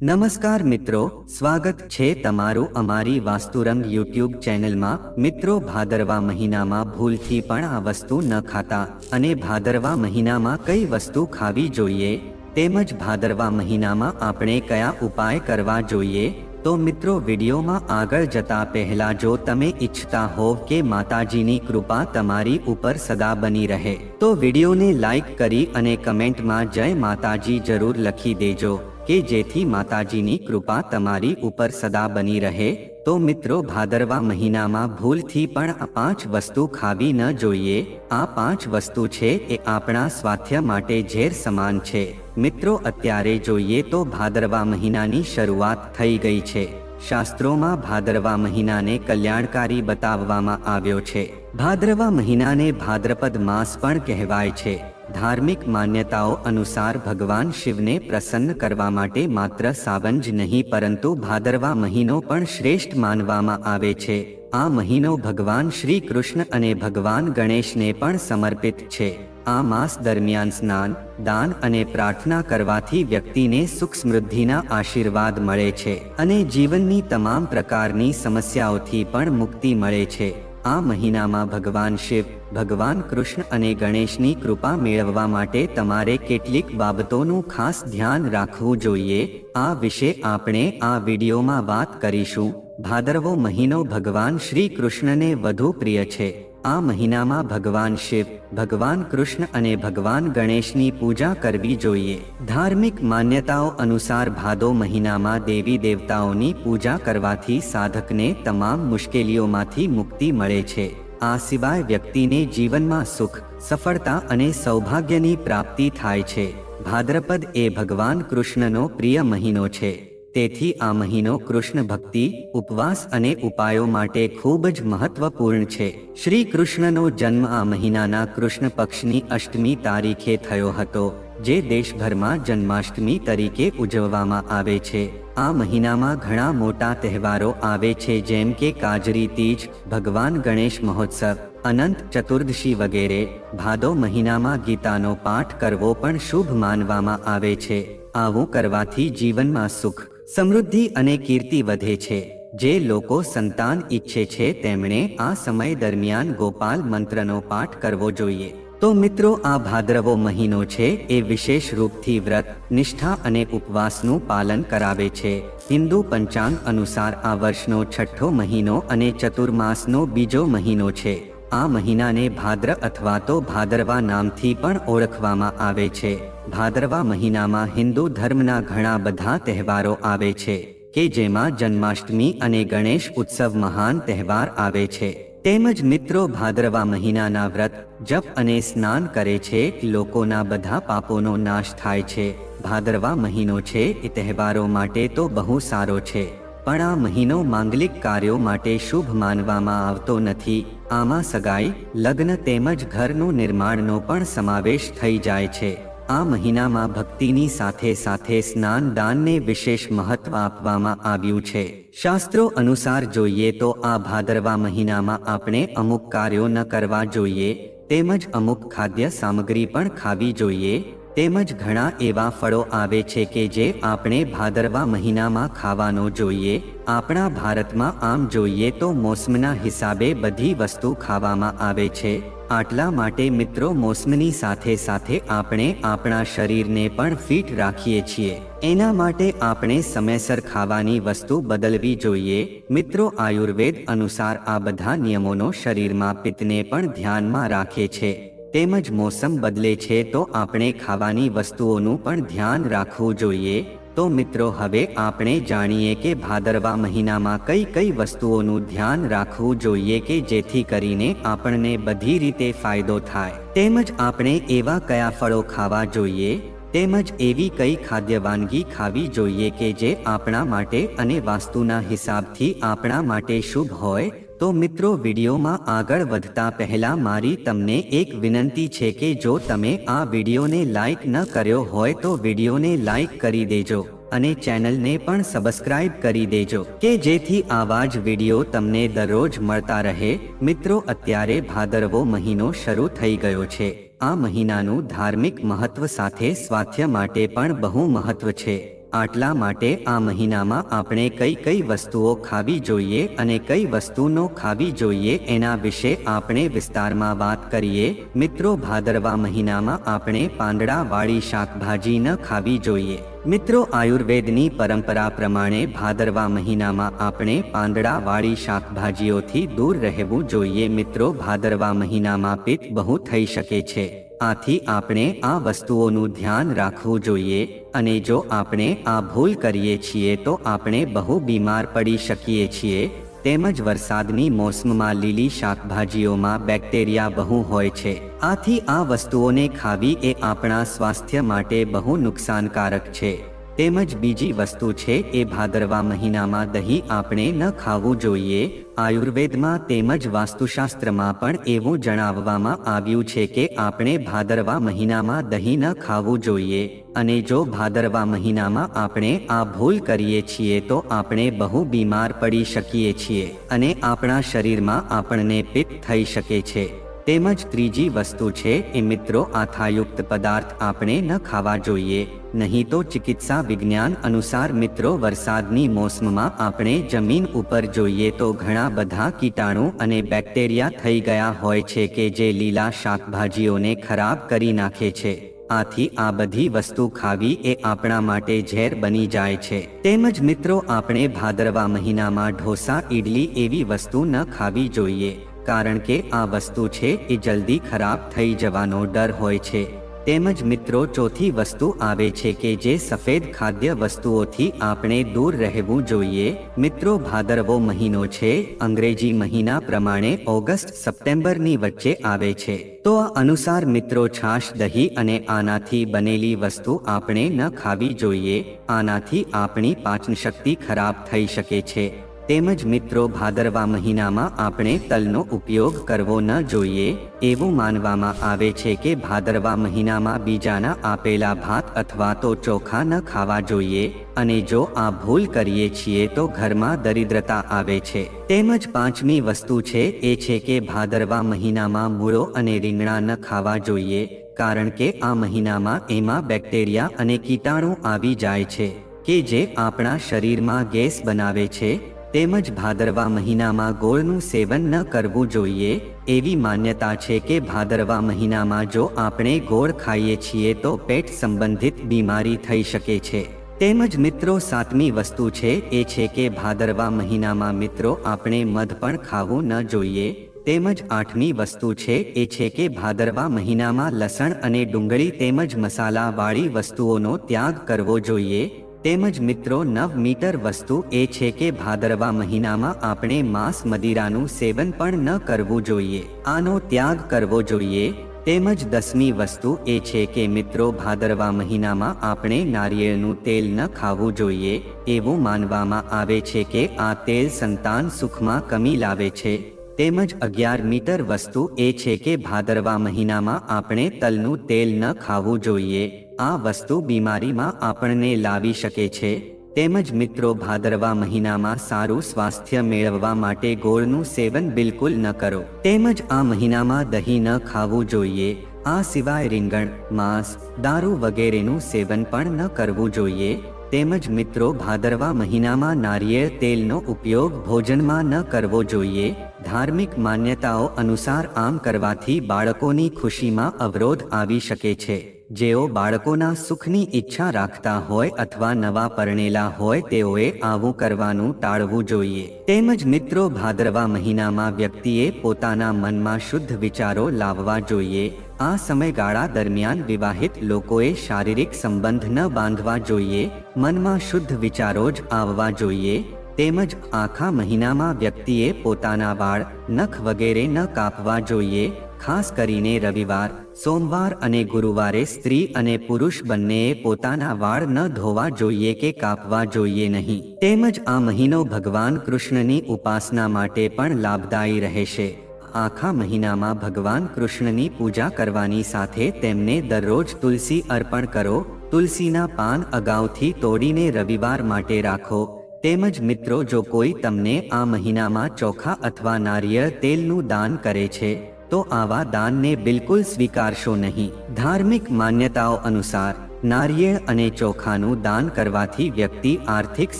નમસ્કાર મિત્રો, સ્વાગત છે તમારું અમારી વાસ્તુરંગ યુટ્યુબ ચેનલમાં। મિત્રો, ભાદરવા મહિનામાં ભૂલથી પણ આ વસ્તુ ન ખાતા અને ભાદરવા મહિનામાં કઈ વસ્તુ ખાવી જોઈએ તેમજ ભાદરવા મહિનામાં આપણે કયા ઉપાય કરવા જોઈએ। તો મિત્રો, વિડીયોમાં આગળ જતા પહેલા જો તમે ઈચ્છતા હોવ કે માતાજીની કૃપા તમારી ઉપર સદા બની રહે તો વિડીયોને લાઈક કરી અને કમેન્ટમાં જય માતાજી જરૂર લખી દેજો કે જેથી માતાજીની કૃપા તમારી ઉપર સદા બની રહે। તો મિત્રો, ભાદરવા મહિનામાં ભૂલથી પણ આ 5 વસ્તુ ખાવી ન જોઈએ। આ 5 વસ્તુ છે એ આપણા સ્વાસ્થ્ય માટે ઝેર સમાન છે। મિત્રો, અત્યારે જોઈએ તો ભાદરવા મહિનાની શરૂઆત થઈ ગઈ છે। શાસ્ત્રોમાં ભાદરવા મહિનાને કલ્યાણકારી બતાવવામાં આવ્યો છે। ભાદરવા મહિનાને ભાદ્રપદ માસ પણ કહેવાય છે। ધાર્મિક માન્યતાઓ અનુસાર ભગવાન શિવને પ્રસન્ન કરવા માટે માત્ર સાવન જ નહીં પરંતુ ભાદરવા મહિનો પણ શ્રેષ્ઠ માનવામાં આવે છે। આ મહિનો ભગવાન શ્રી કૃષ્ણ અને ભગવાન ગણેશને પણ સમર્પિત છે। આ માસ દરમિયાન સ્નાન, દાન અને પ્રાર્થના કરવાથી વ્યક્તિને સુખ સમૃદ્ધિના આશીર્વાદ મળે છે અને જીવનની તમામ પ્રકારની સમસ્યાઓથી પણ મુક્તિ મળે છે। આ મહિનામાં ભગવાન શિવ, ભગવાન કૃષ્ણ અને ગણેશની કૃપા મેળવવા માટે તમારે કેટલીક બાબતોનું ખાસ ધ્યાન રાખવું જોઈએ। આ વિશે આપણે આ વિડીયોમાં વાત કરીશું। ભાદરવો મહિનો ભગવાન શ્રી કૃષ્ણને વધુ પ્રિય છે। આ મહિનામાં ભગવાન શિવ, ભગવાન કૃષ્ણ અને ભગવાન ગણેશની પૂજા કરવી જોઈએ। ધાર્મિક માન્યતાઓ અનુસાર ભાદો મહિનામાં દેવી દેવતાઓની પૂજા કરવાથી સાધકને તમામ મુશ્કેલીઓમાંથી મુક્તિ મળે છે। આ સિવાય વ્યક્તિને જીવનમાં સુખ, સફળતા અને સૌભાગ્યની પ્રાપ્તિ થાય છે। ભાદ્રપદ એ ભગવાન કૃષ્ણનો પ્રિય મહિનો છે, તેથી આ મહિનો કૃષ્ણ ભક્તિ, ઉપવાસ અને ઉપાયો માટે ખૂબ જ મહત્વપૂર્ણ છે। શ્રી કૃષ્ણનો જન્મ આ મહિનાના કૃષ્ણ પક્ષની અષ્ટમી તારીખે થયો હતો, જે દેશભરમાં જન્માષ્ટમી તરીકે ઉજવવામાં આવે છે। આ મહિનામાં ઘણા મોટા તહેવારો આવે છે જેમ કે કાજરી તીજ, ભગવાન ગણેશ મહોત્સવ, અનંત ચતુર્દશી વગેરે। ભાદો મહિનામાં ગીતાનો પાઠ કરવો પણ શુભ માનવામાં આવે છે। આવું કરવાથી જીવનમાં સુખ, સમૃદ્ધિ અને કીર્તિ વધે છે। જે લોકો સંતાન ઈચ્છે છે તેમણે આ સમય દરમિયાન ગોપાલ મંત્રનો પાઠ કરવો જોઈએ। તો મિત્રો, આ ભાદરવો મહિનો છે એ વિશેષ રૂપથી વ્રત, નિષ્ઠા અને ઉપવાસનું પાલન કરાવે છે। હિન્દુ પંચાંગ અનુસાર આ વર્ષનો 6થો મહિનો અને ચતુર્માસનો બીજો મહિનો છે। આ મહિનાને ભાદ્ર અથવા તો ભાદરવા નામથી પણ ઓળખવામાં આવે છે। ભાદરવા મહિનામાં હિન્દુ ધર્મના ઘણા બધા તહેવારો આવે છે કે જેમાં જન્માષ્ટમી અને ગણેશ ઉત્સવ મહાન તહેવાર આવે છે। તેમજ મિત્રો, ભાદરવા મહિનાના વ્રત, જપ અને સ્નાન કરે છે લોકોના બધા પાપોનો નાશ થાય છે। ભાદરવા મહિનો છે એ તહેવારો માટે તો બહુ સારો છે, પણ આ મહિનો માંગલિક કાર્યો માટે શુભ માનવામાં આવતો નથી। આમાં સગાઈ, લગ્ન તેમજ ઘરનું નિર્માણનો પણ સમાવેશ થઈ જાય છે। આ મહિનામાં ભક્તિની સાથે સાથે સ્નાન દાનને વિશેષ મહત્વ આપવામાં આવ્યું છે। શાસ્ત્રો અનુસાર જોઈએ તો આ ભાદરવા મહિનામાં આપણે અમુક કાર્યો ન કરવા જોઈએ, તેમજ અમુક ખાદ્ય સામગ્રી પણ ખાવી જોઈએ। તેમજ ઘણા એવા ફળો આવે છે કે જે આપણે ભાદરવા મહિનામાં ખાવાનો જોઈએ। આપણા ભારતમાં આમ જોઈએ તો મોસમના હિસાબે બધી વસ્તુ ખાવામાં આવે છે। આટલા માટે મિત્રો, મોસમની સાથે સાથે આપણે આપણા શરીરને પણ ફિટ રાખીએ છીએ, એના માટે આપણે સમયસર ખાવાની વસ્તુ બદલવી જોઈએ। મિત્રો, આયુર્વેદ અનુસાર આ બધા નિયમોનો શરીરમાં પિત્તને પણ ધ્યાનમાં રાખે છે, તેમજ મોસમ બદલે છે તો આપણે ખાવાની વસ્તુઓનું પણ ધ્યાન રાખવું જોઈએ। તો મિત્રો, હવે આપણે જાણીએ કે ભાદરવા મહિનામાં કઈ કઈ વસ્તુઓનું ધ્યાન રાખવું જોઈએ કે જેથી કરીને આપણને બધી રીતે ફાયદો થાય, તેમજ આપણે એવા કયા ફળો ખાવા જોઈએ, તેમજ એવી કઈ ખાદ્ય વાનગી ખાવી જોઈએ કે જે આપણા માટે અને વાસ્તુના હિસાબથી આપણા માટે શુભ હોય। તો મિત્રો, વિડીયોમાં આગળ વધતા પહેલા મારી તમને એક વિનંતી છે કે જો તમે આ વિડીયોને લાઈક ન કર્યો હોય તો વિડીયોને લાઈક કરી દેજો અને ચેનલને પણ સબસ્ક્રાઇબ કરી દેજો કે જેથી આવા જ વિડીયો તમને દરરોજ મળતા રહે। મિત્રો, અત્યારે ભાદરવો મહિનો શરૂ થઈ ગયો છે। આ મહિનાનું ધાર્મિક મહત્વ સાથે સ્વાસ્થ્ય માટે પણ બહુ મહત્વ છે। આટલા માટે આ મહિનામાં આપણે કઈ કઈ વસ્તુઓ ખાવી જોઈએ અને કઈ વસ્તુ ન ખાવી જોઈએ એના વિશે આપણે વિસ્તારમાં વાત કરીએ. મિત્રો, ભાદરવા મહિનામાં આપણે પાંદડાવાળી શાકભાજી ન ખાવી જોઈએ. મિત્રો, આયુર્વેદની પરંપરા પ્રમાણે ભાદરવા મહિનામાં આપણે પાંદડાવાળી શાકભાજીઓથી દૂર રહેવું જોઈએ. મિત્રો, ભાદરવા મહિનામાં પિત્ત બહુ થઈ શકે છે. આથી આપણે આ વસ્તુઓનું ધ્યાન રાખવું જોઈએ અને જો આપણે આ ભૂલ કરીએ છીએ તો આપણે બહુ બીમાર પડી શકીએ છીએ. તેમજ વરસાદની મોસમમાં લીલી શાકભાજીઓમાં બેક્ટેરિયા બહુ હોય છે. આથી આ વસ્તુઓને ખાવી એ આપણા સ્વાસ્થ્ય માટે બહુ નુકસાનકારક છે. તેમજ બીજી વસ્તુ છે એ ભાદરવા મહિનામાં દહીં આપણે ન ખાવું જોઈએ. આયુર્વેદમાં તેમજ વાસ્તુશાસ્ત્રમાં પણ એવું જણાવવામાં આવ્યું છે કે આપણે ભાદરવા મહિનામાં દહીં ન ખાવું જોઈએ અને જો ભાદરવા મહિનામાં આપણે આ ભૂલ કરીએ છીએ તો આપણે બહુ બીમાર પડી શકીએ છીએ અને આપણા શરીરમાં આપણને પિત્ત થઈ શકે છે. તેમજ ત્રીજી વસ્તુ છે એ મિત્રો, આથાયુક્ત પદાર્થ આપણે ન ખાવા જોઈએ. નહીં તો ચિકિત્સા વિજ્ઞાન અનુસાર મિત્રો, વરસાદની મોસમમાં આપણે જમીન ઉપર જોઈએ તો ઘણા બધા કીટાણુ અને બેક્ટેરિયા થઈ ગયા હોય છે કે જે લીલા શાકભાજીઓને ખરાબ કરી નાખે છે. આથી આ બધી વસ્તુ ખાવી એ આપણા માટે ઝેર બની જાય છે. તેમજ મિત્રો, આપણે ભાદરવા મહિનામાં ઢોસા, ઈડલી એવી વસ્તુ ન ખાવી જોઈએ કારણ કે આ વસ્તુ છે એ જલ્દી ખરાબ થઈ જવાનો ડર હોય છે. તેમજ મિત્રો, ચોથી વસ્તુ આવે છે કે જે સફેદ ખાદ્ય વસ્તુઓથી આપણે દૂર રહેવું જોઈએ. મિત્રો, ભાદરવો મહિનો છે અંગ્રેજી મહિના પ્રમાણે ઓગસ્ટ સપ્ટેમ્બરની વચ્ચે આવે છે. તો આ અનુસાર મિત્રો, છાશ, દહીં અને આનાથી બનેલી વસ્તુ આપણે ન ખાવી જોઈએ. આનાથી આપણી પાચનશક્તિ ખરાબ થઈ શકે છે. તેમજ મિત્રો, ભાદરવા મહિનામાં આપણે તલનો ઉપયોગ કરવો ન જોઈએ. એવું માનવામાં આવે છે કે ભાદરવા મહિનામાં બીજાના આપેલા ભાત અથવા તો ચોખા ન ખાવા જોઈએ અને જો આ ભૂલ કરીએ છીએ તો ઘરમાં દરિદ્રતા આવે છે. તેમજ પાંચમી વસ્તુ છે એ છે કે ભાદરવા મહિનામાં મૂળો અને રીંગણા ન ખાવા જોઈએ કારણ કે આ મહિનામાં એમાં બેક્ટેરિયા અને કીટાણુ આવી જાય છે કે જે આપણા શરીરમાં ગેસ બનાવે છે. તેમજ ભાદરવા મહિનામાં ગોળનું સેવન ન કરવું જોઈએ. એવી માન્યતા છે કે ભાદરવા મહિનામાં જો આપણે ગોળ ખાઈએ છીએ તો પેટ સંબંધિત બીમારી થઈ શકે છે. તેમજ મિત્રો, સાતમી વસ્તુ છે એ છે કે ભાદરવા મહિનામાં મિત્રો આપણે મધ પણ ખાવું ન જોઈએ. તેમજ આઠમી વસ્તુ છે એ છે કે ભાદરવા મહિનામાં લસણ અને ડુંગળી તેમજ મસાલાવાળી વસ્તુઓનો ત્યાગ કરવો જોઈએ. તેમજ મિત્રો, 9 મીટર વસ્તુ એ છે કે ભાદરવા મહિનામાં આપણે માંસ, મદિરાનું સેવન પણ ન કરવું જોઈએ. આનો ત્યાગ કરવો જોઈએ. તેમજ 10મી વસ્તુ એ છે કે મિત્રો, ભાદરવા મહિનામાં આપણે નારિયેળનું તેલ ન ખાવું જોઈએ. એવું માનવામાં આવે છે કે આ તેલ સંતાન સુખમાં કમી લાવે છે. તેમજ 11 મીટર વસ્તુ એ છે કે ભાદરવા મહિનામાં આપણે તલનું તેલ ન ખાવું જોઈએ. આ વસ્તુ બીમારીમાં આપણને લાવી શકે છે. તેમજ મિત્રો, ભાદરવા મહિનામાં સારું સ્વાસ્થ્ય મેળવવા માટે ગોળનું સેવન બિલકુલ ન કરો. તેમજ આ મહિનામાં દહીં ન ખાવું જોઈએ. આ સિવાય રીંગણ, માંસ, દારૂ વગેરેનું સેવન પણ ન કરવું જોઈએ. તેમજ મિત્રો, ભાદરવા મહિનામાં નારિયેળ તેલનો ઉપયોગ ભોજનમાં ન કરવો જોઈએ. ધાર્મિક માન્યતાઓ અનુસાર આમ કરવાથી બાળકોની ખુશીમાં અવરોધ આવી શકે છે. જેઓ બાળકોના સુખની ઈચ્છા રાખતા હોય અથવા નવા પરણેલા હોય તેઓએ આવું કરવાનું ટાળવું જોઈએ. તેમજ મિત્રો, ભાદરવા મહિનામાં વ્યક્તિએ પોતાના મનમાં શુદ્ધ વિચારો લાવવા જોઈએ. આ સમયગાળા દરમિયાન વિવાહિત લોકોએ શારીરિક સંબંધ ન બાંધવા જોઈએ. મનમાં શુદ્ધ વિચારો જ આવવા જોઈએ. તેમજ આખા મહિનામાં વ્યક્તિએ પોતાના વાળ, નખ વગેરે ન કાપવા જોઈએ. ખાસ કરીને રવિવાર, સોમવાર અને ગુરુવારે સ્ત્રી અને પુરુષ બંનેએ પોતાના વાળ ન ધોવા જોઈએ કે કાપવા જોઈએ નહીં. તેમજ આ મહિનો ભગવાન કૃષ્ણની ઉપાસના માટે પણ લાભદાયી રહેશે. આખા મહિનામાં ભગવાન કૃષ્ણની પૂજા કરવાની સાથે તેમને દરરોજ તુલસી અર્પણ કરો. તુલસીના પાન અગાઉથી તોડીને રવિવાર માટે રાખો. તેમજ મિત્રો, જો કોઈ તમને આ મહિનામાં ચોખા અથવા નારિયેળ તેલનું દાન કરે છે તો આવા દાનને બિલકુલ સ્વીકારશો નહીં. ધાર્મિક માન્યતાઓ અનુસાર નારિયેળ અને ચોખાનું દાન કરવાથી વ્યક્તિ આર્થિક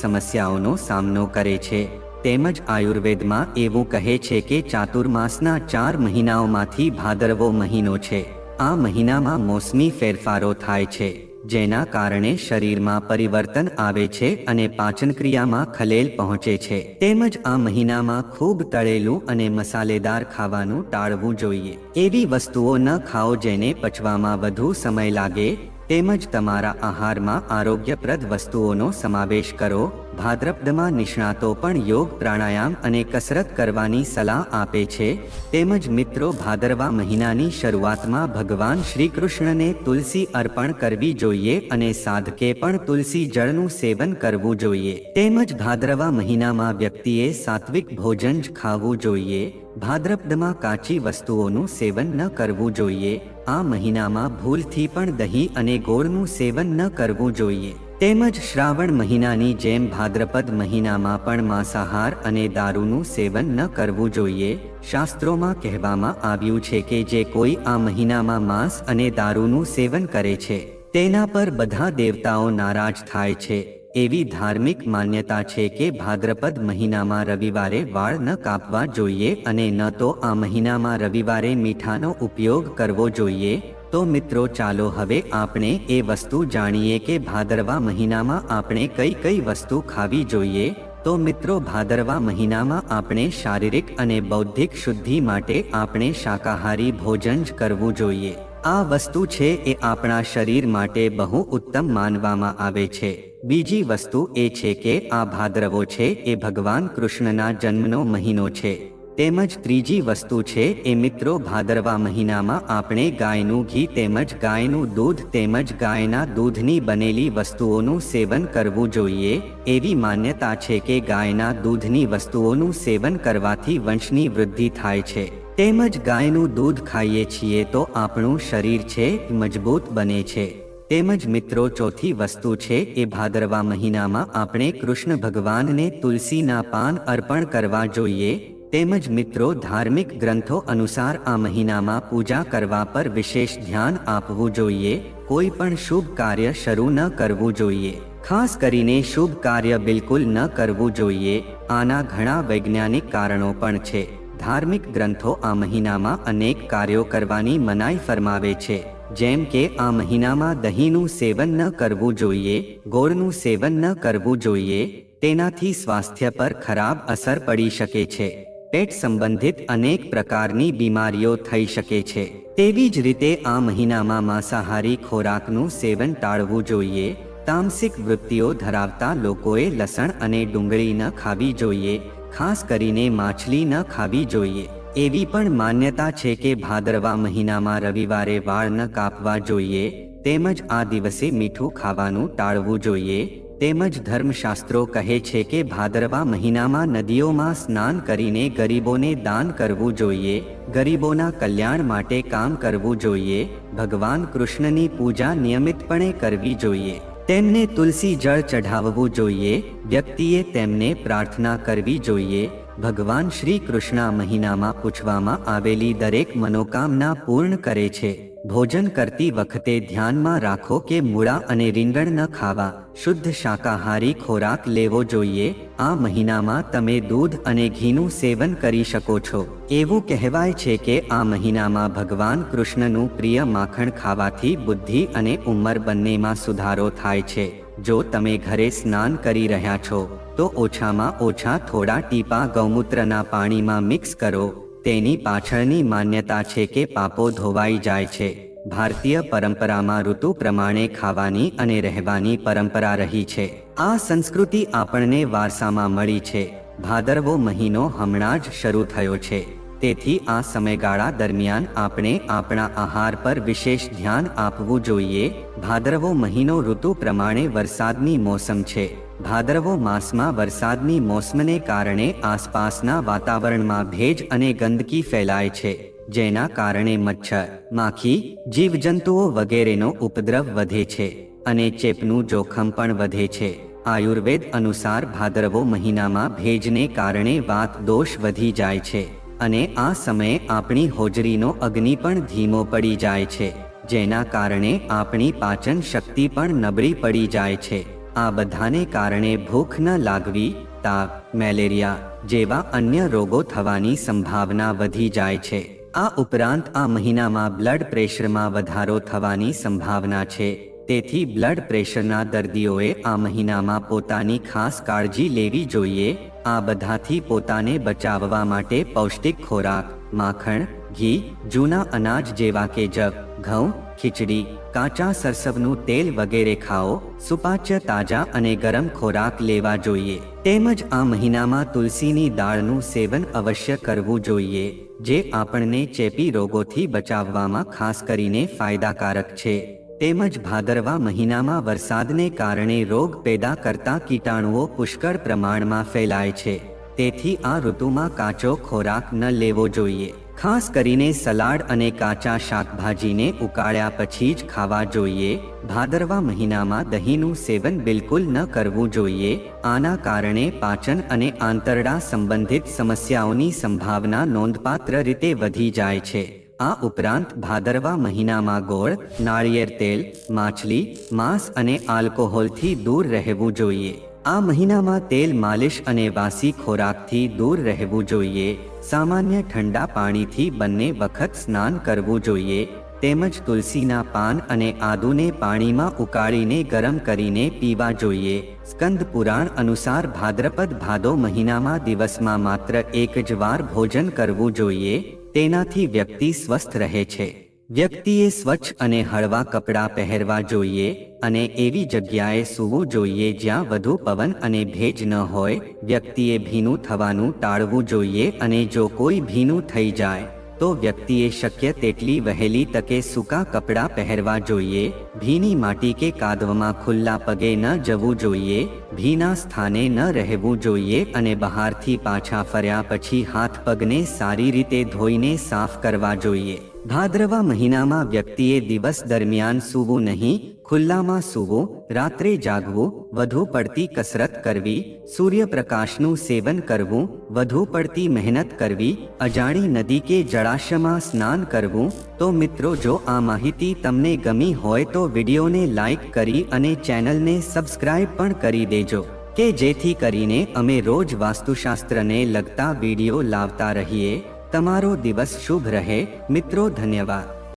સમસ્યાઓનો સામનો કરે છે. તેમજ આયુર્વેદમાં એવું કહે છે કે ચાતુર્માસના 4 મહિનાઓમાંથી ભાદરવો મહિનો છે. આ મહિનામાં મોસમી ફેરફારો થાય છે, જેના કારણે શરીરમાં પરિવર્તન આવે છે અને પાચનક્રિયામાં ખલેલ પહોંચે છે. તેમજ આ મહિનામાં ખૂબ તળેલું અને મસાલેદાર ખાવાનું ટાળવું જોઈએ. એવી વસ્તુઓ ન ખાઓ જેને પચવામાં વધુ સમય લાગે. તેમજ તમારા આહારમાં આરોગ્યપ્રદ વસ્તુઓનો સમાવેશ કરો. ભાદ્રપદમાં નિષ્ણાતો પણ યોગ, પ્રાણાયામ અને કસરત કરવાની સલાહ આપે છે. તેમજ મિત્રો, ભાદરવા મહિનાની શરૂઆતમાં ભગવાન શ્રી કૃષ્ણને તુલસી અર્પણ કરવી જોઈએ અને સાધકે પણ તુલસી જળનું સેવન કરવું જોઈએ. તેમજ ભાદરવા મહિનામાં વ્યક્તિએ સાત્વિક ભોજન જ ખાવું જોઈએ. ભાદ્રપદમાં કાચી વસ્તુઓનું સેવન ન કરવું જોઈએ. આ મહિનામાં ભૂલથી પણ દહીં અને ગોળનું સેવન ન કરવું જોઈએ. તેમજ શ્રાવણ મહિનાની જેમ ભાદ્રપદ મહિનામાં પણ માંસાહાર અને દારૂનું સેવન ન કરવું જોઈએ. શાસ્ત્રોમાં કહેવામાં આવ્યું છે કે જે કોઈ આ મહિનામાં માંસ અને દારૂનું સેવન કરે છે તેના પર બધા દેવતાઓ નારાજ થાય છે. એવી ધાર્મિક માન્યતા છે કે ભાદ્રપદ મહિનામાં રવિવારે વાળ ન કાપવા જોઈએ અને ન તો આ મહિનામાં રવિવારે મીઠાનો ઉપયોગ કરવો જોઈએ. તો મિત્રો, ચાલો હવે આપણે એ વસ્તુ જાણીએ કે ભાદરવા મહિનામાં આપણે કઈ કઈ વસ્તુ ખાવી જોઈએ. તો મિત્રો, ભાદરવા મહિનામાં આપણે શારીરિક અને બૌદ્ધિક શુદ્ધિ માટે આપણે શાકાહારી ભોજન જ કરવું જોઈએ. આ વસ્તુ છે એ આપણા શરીર માટે બહુ ઉત્તમ માનવામાં આવે છે. બીજી વસ્તુ એ છે કે આ ભાદરવો છે એ ભગવાન કૃષ્ણના જન્મનો મહિનો છે. તેમજ ત્રીજી વસ્તુ છે એ મિત્રો, ભાદરવા મહિનામાં આપણે ગાયનું ઘી તેમજ ગાયનું દૂધ તેમજ ગાયના દૂધની બનેલી વસ્તુઓનું સેવન કરવું જોઈએ. એવી માન્યતા છે કે ગાયના દૂધની વસ્તુઓનું સેવન કરવાથી વંશની વૃદ્ધિ થાય છે. તેમજ ગાયનું દૂધ ખાઈએ છીએ તો આપણું શરીર છે મજબૂત બને છે. તેમજ મિત્રો, ચોથી વસ્તુ છે એ ભાદરવા મહિનામાં આપણે કૃષ્ણ ભગવાનને તુલસીના પાન અર્પણ કરવા જોઈએ. તેમજ મિત્રો, ધાર્મિક ગ્રંથો અનુસાર આ મહિનામાં પૂજા કરવા પર વિશેષ ધ્યાન આપવું જોઈએ. કોઈ પણ શુભ કાર્ય શરૂ ન કરવું જોઈએ. ખાસ કરીને શુભ કાર્ય બિલકુલ ન કરવું જોઈએ. આના ઘણા વૈજ્ઞાનિક કારણો પણ છે. ધાર્મિક ગ્રંથો આ મહિનામાં અનેક કાર્યો કરવાની મનાઈ ફરમાવે છે. જેમ કે આ મહિનામાં દહીંનું સેવન ન કરવું જોઈએ, ગોળનું સેવન ન કરવું જોઈએ. તેનાથી સ્વાસ્થ્ય પર ખરાબ અસર પડી શકે છે. પેટ સંબંધિત અનેક પ્રકારની બીમારીઓ થઈ શકે છે. તેવી જ રીતે આ મહિનામાં માંસાહારી ખોરાકનું સેવન ટાળવું જોઈએ. તામસિક વૃત્તિઓ ધરાવતા લોકોએ લસણ અને ડુંગળી ન ખાવી જોઈએ. ખાસ કરીને માછલી ન ખાવી જોઈએ. એવી પણ માન્યતા છે કે ભાદરવા મહિનામાં રવિવારે વાળ ન કાપવા જોઈએ. તેમજ આ દિવસે મીઠું ખાવાનું ટાળવું જોઈએ. તેમજ ધર્મશાસ્ત્રો કહે છે કે ભાદરવા મહિનામાં નદીઓમાં સ્નાન કરીને ગરીબોને દાન કરવું જોઈએ. ગરીબોના કલ્યાણ માટે કામ કરવું જોઈએ. ભગવાન કૃષ્ણની પૂજા નિયમિતપણે કરવી જોઈએ. તેમને તુલસી જળ ચઢાવવું જોઈએ. વ્યક્તિએ તેમને પ્રાર્થના કરવી જોઈએ. ભગવાન શ્રી કૃષ્ણ મહિનામાં પૂછવામાં આવેલી દરેક મનોકામના પૂર્ણ કરે છે. ભોજન કરતી વખતે ધ્યાનમાં રાખો કે મૂળા અને રીંગણ ન ખાવા. શુદ્ધ શાકાહારી ખોરાક લેવો જોઈએ. આ મહિનામાં તમે દૂધ અને ઘીનું સેવન કરી શકો છો. એવું કહેવાય છે કે આ મહિનામાં ભગવાન કૃષ્ણનું પ્રિય માખણ ખાવાથી બુદ્ધિ અને ઉંમર બંનેમાં સુધારો થાય છે. જો તમે ઘરે સ્નાન કરી રહ્યા છો તો ઓછામાં ઓછા થોડા ટીપા ગૌમૂત્રના પાણીમાં મિક્સ કરો. તેની પાછળની માન્યતા છે કે પાપો ધોવાઈ જાય છે. ભારતીય પરંપરામાં ઋતુ પ્રમાણે ખાવાની અને રહેવાની પરંપરા રહી છે. આ સંસ્કૃતિ આપણને વારસામાં મળી છે. ભાદરવો મહિનો હમણાં જ શરૂ થયો છે. તેથી આ સમયગાળા દરમિયાન આપણે આપણા આહાર પર વિશેષ ધ્યાન આપવું જોઈએ. ભાદરવો મહિનો ઋતુ પ્રમાણે વરસાદની મોસમ છે. ભાદરવો માસમાં વરસાદની મોસમને કારણે આસપાસના વાતાવરણમાં ભેજ અને ગંદકી ફેલાય છે, જેના કારણે મચ્છર, માખી, જીવજંતુઓ વગેરેનો ઉપદ્રવ વધે છે અને ચેપનું જોખમ પણ વધે છે. આયુર્વેદ અનુસાર ભાદરવો મહિનામાં ભેજને કારણે વાત દોષ વધી જાય છે અને આ સમયે આપણી હોજરીનો અગ્નિ પણ ધીમો પડી જાય છે. જેના કારણે આપણી પાચન શક્તિ પણ નબળી પડી જાય છે. આ બધાને કારણે ભૂખ ન લાગવી, તાવ, મેલેરિયા જેવા અન્ય રોગો થવાની સંભાવના વધી જાય છે. આ ઉપરાંત આ મહિનામાં બ્લડ પ્રેશરમાં વધારો થવાની સંભાવના છે. તેથી બ્લડ પ્રેશરના દર્દીઓએ આ મહિનામાં પોતાની ખાસ કાળજી લેવી જોઈએ. આ બધાથી પોતાને બચાવવા માટે પૌષ્ટિક ખોરાક, માખણ, ઘી, જૂના અનાજ જેવા કે જવ, ઘઉં, ખીચડી, કાચા સરસવનું તેલ વગેરે ખાઓ. સુપાચ્ય તાજા અને ગરમ ખોરાક લેવા જોઈએ. તેમજ આ મહિનામાં તુલસીની દાળનું સેવન અવશ્ય કરવું જોઈએ, જે આપણને ચેપી રોગોથી બચાવવામાં ખાસ કરીને ફાયદાકારક છે. તેમજ ભાદરવા મહિનામાં વરસાદને કારણે રોગ પેદા કરતા કીટાણુઓ પુષ્કળ પ્રમાણમાં ફેલાય છે. તેથી આ ઋતુમાં કાચો ખોરાક ન લેવો જોઈએ. ખાસ કરીને સલાડ અને કાચા શાકભાજીને ઉકાળ્યા પછી જ ખાવા જોઈએ. ભાદરવા મહિનામાં દહીંનું સેવન બિલકુલ ન કરવું જોઈએ. આના કારણે પાચન અને આંતરડા સંબંધિત સમસ્યાઓની સંભાવના નોંધપાત્ર રીતે વધી જાય છે. આ ઉપરાંત ભાદરવા મહિનામાં ગોળ, નાળિયેર તેલ, માછલી, માંસ અને આલ્કોહોલથી દૂર રહેવું જોઈએ. આ મહિનામાં તેલ માલિશ અને વાસી ખોરાકથી દૂર રહેવું જોઈએ. સામાન્ય ઠંડા પાણીથી બંને વખત સ્નાન કરવું જોઈએ. તેમજ તુલસીના પાન અને આદુને પાણીમાં ઉકાળીને ગરમ કરીને પીવા જોઈએ. સ્કંદ પુરાણ અનુસાર ભાદ્રપદ ભાદો મહિનામાં દિવસમાં માત્ર એક જ વાર ભોજન કરવું જોઈએ. તેનાથી વ્યક્તિ સ્વસ્થ રહે છે. વ્યક્તિએ સ્વચ્છ અને હળવા કપડાં પહેરવા જોઈએ અને એવી જગ્યાએ સૂવું જોઈએ જ્યાં વધુ પવન અને ભેજ ન હોય. વ્યક્તિએ ભીનું થવાનું ટાળવું જોઈએ અને જો કોઈ ભીનું થઈ જાય તો વ્યક્તિએ શક્ય તેટલી વહેલી તકે સૂકા કપડાં પહેરવા જોઈએ. ભીની માટી કે કાદવમાં ખુલ્લા પગે ન જવું જોઈએ. ભીના સ્થાને ન રહેવું જોઈએ અને બહારથી પાછા ફર્યા પછી હાથ પગને સારી રીતે ધોઈને સાફ કરવા જોઈએ. ભાદ્રવા મહિનામાં વ્યક્તિએ દિવસ દરમિયાન સૂવું નહીં, ખુલ્લામાં સૂવું, રાત્રે જાગવું, વધુ પડતી કસરત કરવી, સૂર્યપ્રકાશનું સેવન કરવું, વધુ પડતી મહેનત કરવી, અજાણી નદી કે જળાશયમાં સ્નાન કરવું. તો મિત્રો, જો આ માહિતી તમને ગમી હોય તો વિડીયોને લાઈક કરી અને ચેનલને સબસ્ક્રાઇબ પણ કરી દેજો કે જેથી કરીને અમે રોજ વાસ્તુશાસ્ત્રને લગતા વિડીયો લાવતા રહીએ. તમારો દિવસ શુભ રહે. મિત્રો, ધન્યવાદ.